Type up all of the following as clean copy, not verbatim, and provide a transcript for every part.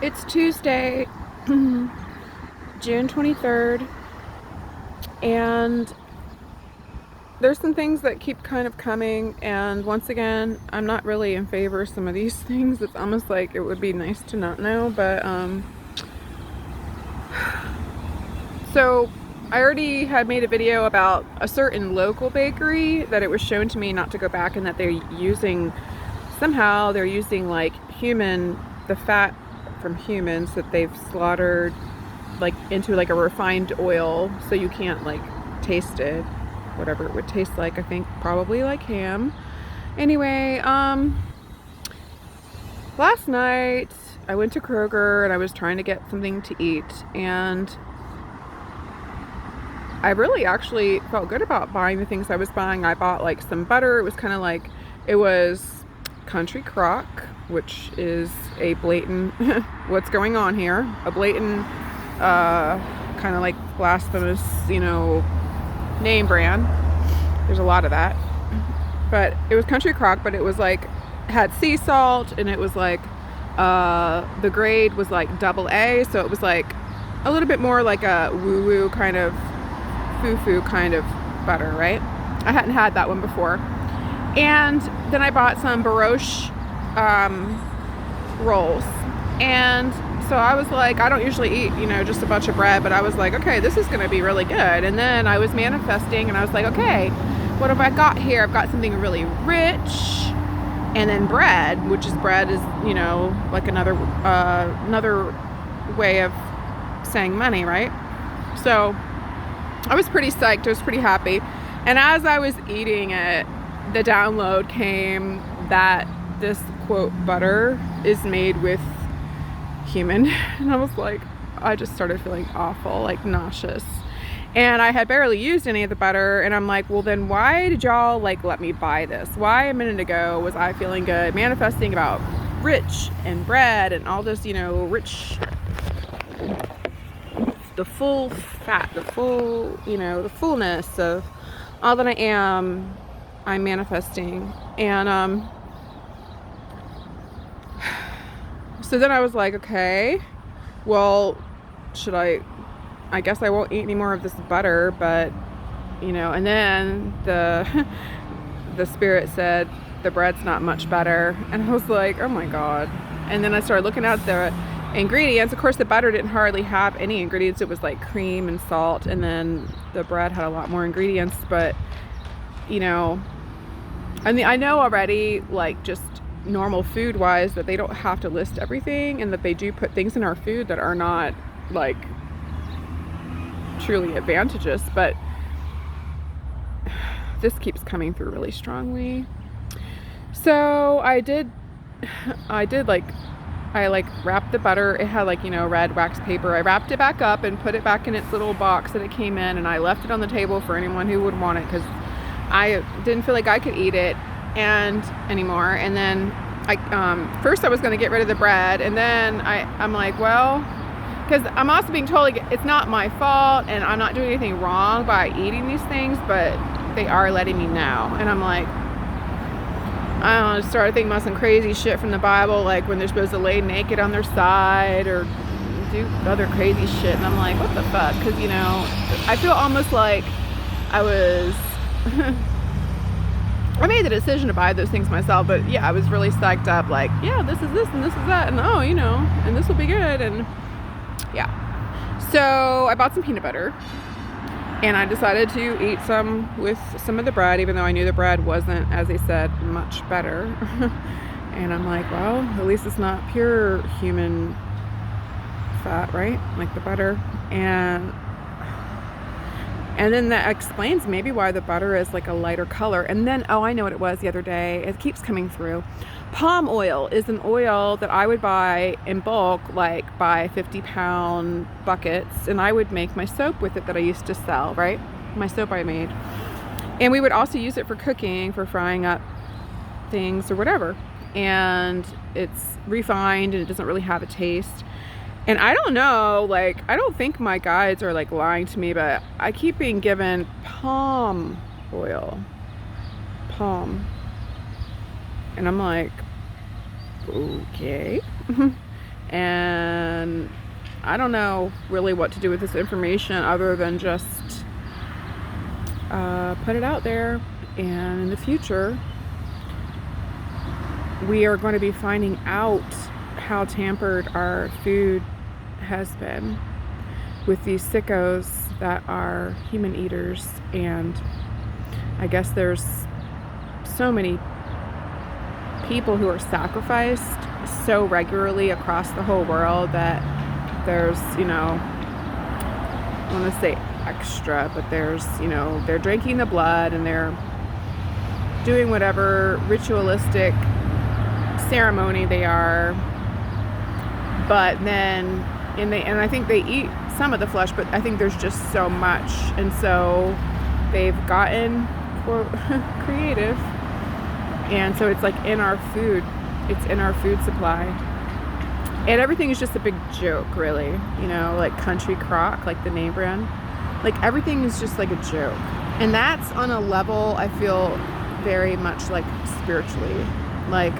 It's Tuesday, June 23rd, and there's some things that keep kind of coming, and once again, I'm not really in favor of some of these things. It's almost like it would be nice to not know, but so I already had made a video about a certain local bakery that it was shown to me not to go back, and that they're using like the fat from humans that they've slaughtered like into like a refined oil, so you can't like taste it, whatever it would taste like. I think probably like ham. Anyway, last night I went to Kroger and I was trying to get something to eat, and I really actually felt good about buying the things I was buying. I bought like some butter. It was kind of like, it was country crock, which is a blatant what's going on here, a blatant kind of like blasphemous, name brand. There's a lot of that, but it was country crock, but it was like, had sea salt, and it was like the grade was like AA, so it was like a little bit more like a woo-woo kind of foo-foo kind of butter, right? I hadn't had that one before. And then I bought some brioche rolls, and so I was like, I don't usually eat just a bunch of bread, but I was like, okay, this is gonna be really good. And then I was manifesting, and I was like, okay, what have I got here? I've got something really rich, and then bread, which is like another way of saying money, right? So I was pretty psyched. I was pretty happy. And as I was eating it, the download came that this quote butter is made with human. And I was like, I just started feeling awful, like nauseous. And I had barely used any of the butter, and I'm like, well, then why did y'all like let me buy this? Why a minute ago was I feeling good, manifesting about rich and bread and all this, rich, the full fat, the fullness of all that I'm manifesting. And so then I was like, okay, well, I guess I won't eat any more of this butter, but and then the spirit said the bread's not much better, and I was like, oh my god. And then I started looking at the ingredients. Of course, the butter didn't hardly have any ingredients. It was like cream and salt, and then the bread had a lot more ingredients. But I mean, I know already, like, just normal food wise, that they don't have to list everything, and that they do put things in our food that are not like truly advantageous, but this keeps coming through really strongly. So I wrapped the butter. It had like, red wax paper. I wrapped it back up and put it back in its little box that it came in, and I left it on the table for anyone who would want it, because I didn't feel like I could eat it anymore. And then first I was going to get rid of the bread, and then I'm like, well, because I'm also being told like it's not my fault and I'm not doing anything wrong by eating these things, but they are letting me know. And I'm like, I don't know, started thinking about some crazy shit from the Bible, like when they're supposed to lay naked on their side or do other crazy shit. And I'm like, what the fuck? Because, I feel almost like I was... I made the decision to buy those things myself, but yeah, I was really psyched up, like, yeah, this is this and this is that, and oh, and this will be good, and yeah. So I bought some peanut butter, and I decided to eat some with some of the bread, even though I knew the bread wasn't, as they said, much better. And I'm like, well, at least it's not pure human fat, right? Like the butter. And then that explains maybe why the butter is like a lighter color. And then, oh, I know what it was the other day. It keeps coming through. Palm oil is an oil that I would buy in bulk, like buy 50-pound buckets, and I would make my soap with it that I used to sell, right? My soap I made. And we would also use it for cooking, for frying up things or whatever. And it's refined and it doesn't really have a taste. And I don't know, like, I don't think my guides are like lying to me, but I keep being given palm oil. Palm. And I'm like, okay. And I don't know really what to do with this information other than just put it out there. And in the future, we are going to be finding out how tampered our food has been with these sickos that are human eaters. And I guess there's so many people who are sacrificed so regularly across the whole world that there's, I want to say extra, but there's, they're drinking the blood and they're doing whatever ritualistic ceremony they are. But then, and I think they eat some of the flesh, but I think there's just so much. And so they've gotten, quote, creative. And so it's like in our food. It's in our food supply. And everything is just a big joke, really. Like Country Crock, like the name brand. Like everything is just like a joke. And that's on a level I feel very much like spiritually. Like,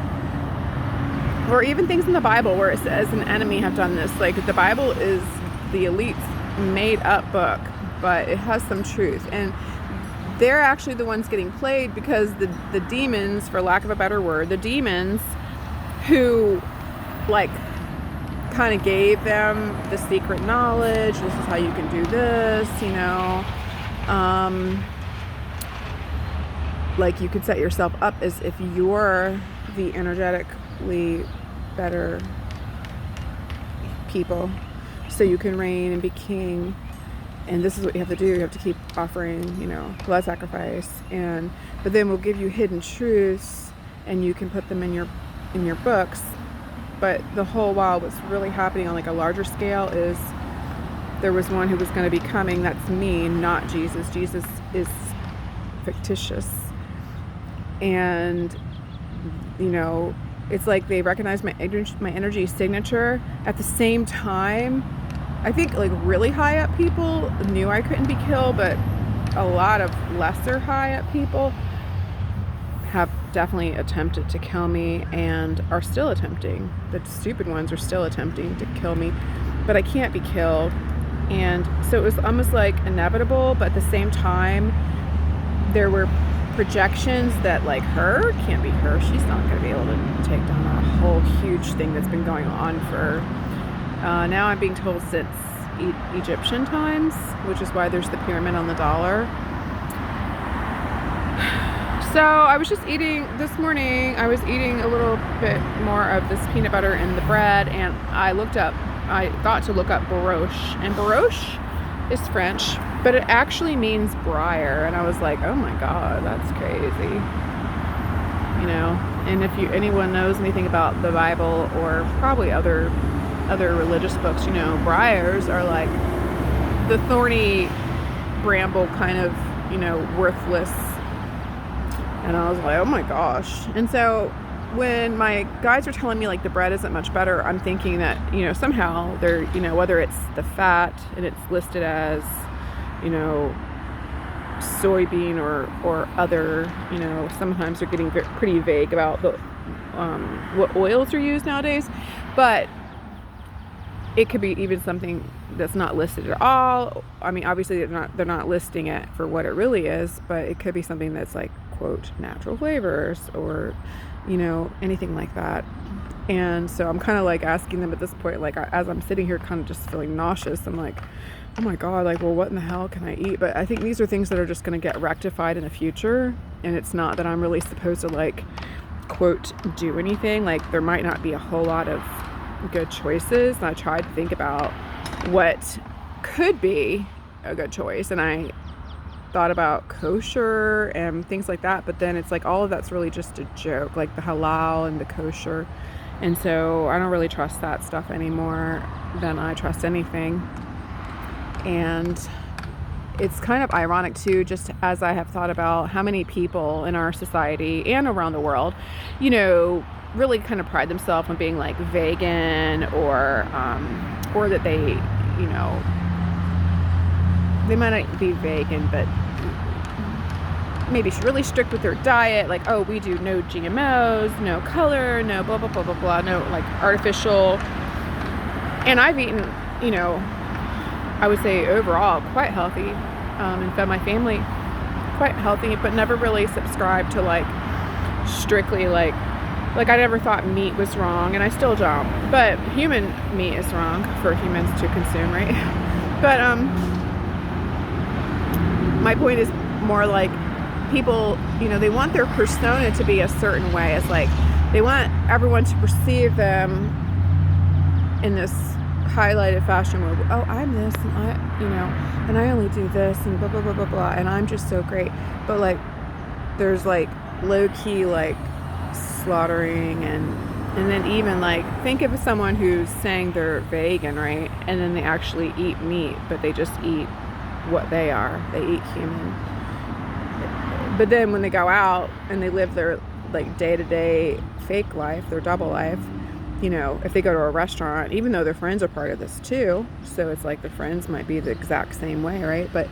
or even things in the Bible where it says an enemy have done this. Like the Bible is the elite's made up book, but it has some truth. And they're actually the ones getting played because the demons, for lack of a better word, the demons who like kind of gave them the secret knowledge, this is how you can do this, like you could set yourself up as if you're the energetically better people so you can reign and be king. And this is what you have to do. You have to keep offering, blood sacrifice, but then we'll give you hidden truths and you can put them in your books. But the whole while what's really happening on like a larger scale is there was one who was going to be coming. That's me, not Jesus. Jesus is fictitious. And, it's like they recognize my energy signature. At the same time, I think like really high up people knew I couldn't be killed, but a lot of lesser high up people have definitely attempted to kill me and are still attempting. The stupid ones are still attempting to kill me, but I can't be killed. And so it was almost like inevitable, but at the same time, there were projections that like her can't be her. She's not going to be able to take down a whole huge thing that's been going on for now I'm being told since Egyptian times, which is why there's the pyramid on the dollar. So I was just eating this morning. I was eating a little bit more of this peanut butter in the bread, and I got to look up brioche, and brioche is French, but it actually means briar. And I was like, oh my God, that's crazy. And if anyone knows anything about the Bible or probably other religious books, briars are like the thorny bramble kind of, worthless. And I was like, oh my gosh. And so when my guys are telling me like the bread isn't much better, I'm thinking that, somehow they're, whether it's the fat and it's listed as, soybean or other, sometimes they're getting pretty vague about the what oils are used nowadays, but it could be even something that's not listed at all. I mean, obviously they're not listing it for what it really is, but it could be something that's like, quote, natural flavors or, anything like that. And so I'm kind of like asking them at this point, like as I'm sitting here kind of just feeling nauseous, I'm like, oh my God, like, well, what in the hell can I eat? But I think these are things that are just going to get rectified in the future. And it's not that I'm really supposed to like, quote, do anything. Like there might not be a whole lot of good choices. And I tried to think about what could be a good choice. And I thought about kosher and things like that. But then it's like all of that's really just a joke, like the halal and the kosher. And so I don't really trust that stuff anymore than I trust anything. And it's kind of ironic too, just as I have thought about how many people in our society and around the world, really kind of pride themselves on being like vegan or that they, they might not be vegan, but maybe really strict with their diet. Like, oh, we do no GMOs, no color, no blah, blah, blah, blah, blah, no like artificial And I've eaten, you know, I would say overall quite healthy, and fed my family quite healthy, but never really subscribed to like strictly like I never thought meat was wrong, and I still don't. But human meat is wrong for humans to consume, right? But my point is more like people, you know, they want their persona to be a certain way. It's like they want everyone to perceive them in this highlighted fashion where, oh, I'm this, and I, you know, and I only do this, and blah blah blah blah blah, and I'm just so great. But like, there's like low key like slaughtering, and then even like, think of someone who's saying they're vegan, right? And then they actually eat meat, but they just eat what they are. They eat human. But then when they go out and they live their like day-to-day fake life, their double life, you know, if they go to a restaurant, even though their friends are part of this too, so it's like the friends might be the exact same way, right? But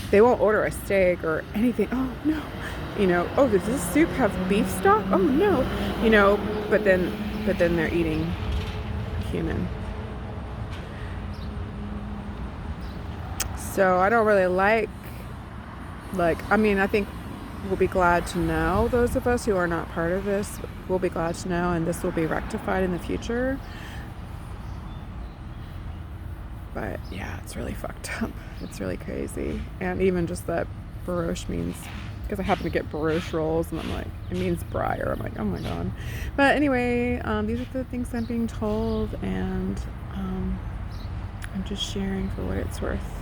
they won't order a steak or anything. Oh no, you know, oh, does this soup have beef stock? Oh no, you know, but then they're eating human. So I don't really like, I mean, I think we'll be glad to know, those of us who are not part of this, we'll be glad to know, and this will be rectified in the future. But yeah, it's really fucked up. It's really crazy. And even just that brioche means, because I happen to get brioche rolls, and I'm like, it means briar. I'm like, oh my god. But anyway, these are the things I'm being told, and I'm just sharing for what it's worth.